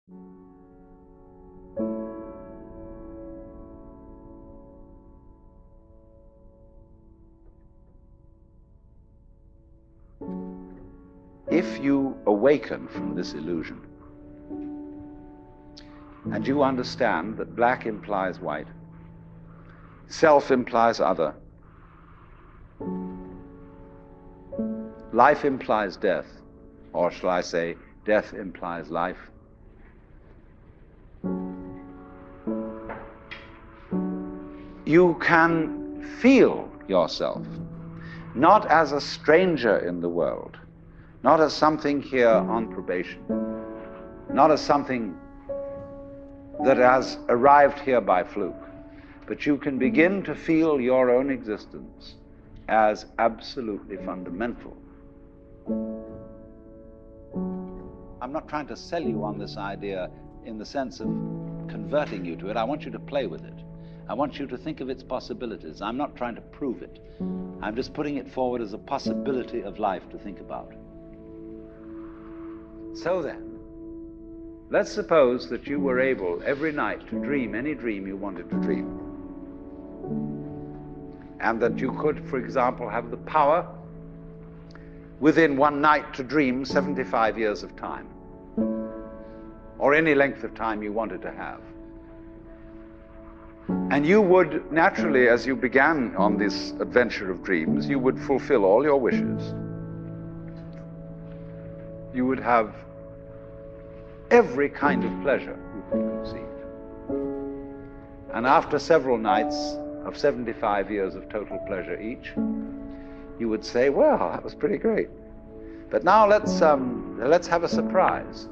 If you awaken from this illusion, and you understand that black implies white, self implies other, life implies death, or shall I say, death implies life, you can feel yourself not as a stranger in the world, not as something here on probation, not as something that has arrived here by fluke, but you can begin to feel your own existence as absolutely fundamental. I'm not trying to sell you on this idea in the sense of converting you to it. I want you to play with it. I want you to think of its possibilities. I'm not trying to prove it. I'm just putting it forward as a possibility of life to think about. So then, let's suppose that you were able every night to dream any dream you wanted to dream. And that you could, for example, have the power within one night to dream 75 years of time, or any length of time you wanted to have. And you would naturally, as you began on this adventure of dreams, you would fulfill all your wishes. You would have every kind of pleasure you could conceive. And after several nights of 75 years of total pleasure each, you would say, well, that was pretty great. But now let's have a surprise.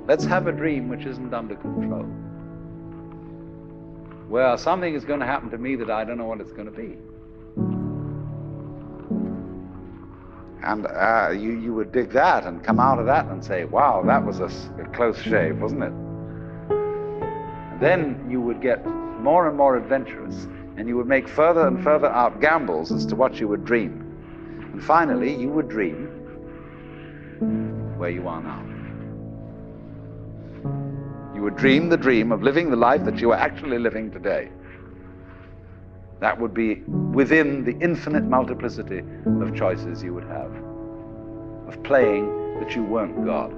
Let's have a dream which isn't under control. Well, something is going to happen to me that I don't know what it's going to be. And you would dig that and come out of that and say, wow, that was a close shave, wasn't it? And then you would get more and more adventurous, and you would make further and further out gambles as to what you would dream. And finally, you would dream where you are now. You would dream the dream of living the life that you are actually living today. That would be within the infinite multiplicity of choices you would have, of playing that you weren't God.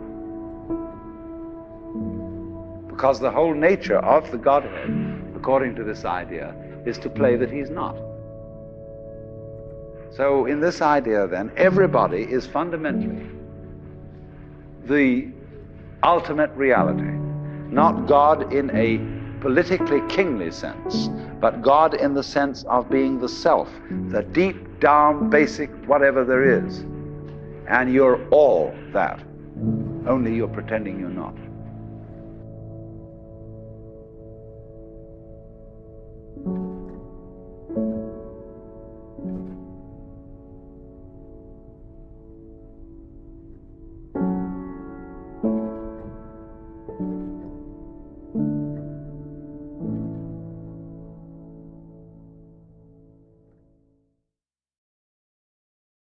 Because the whole nature of the Godhead, according to this idea, is to play that he's not. So in this idea then, everybody is fundamentally the ultimate reality, not God in a politically kingly sense, but God in the sense of being the self, the deep down basic whatever there is. And you're all that, only you're pretending you're not.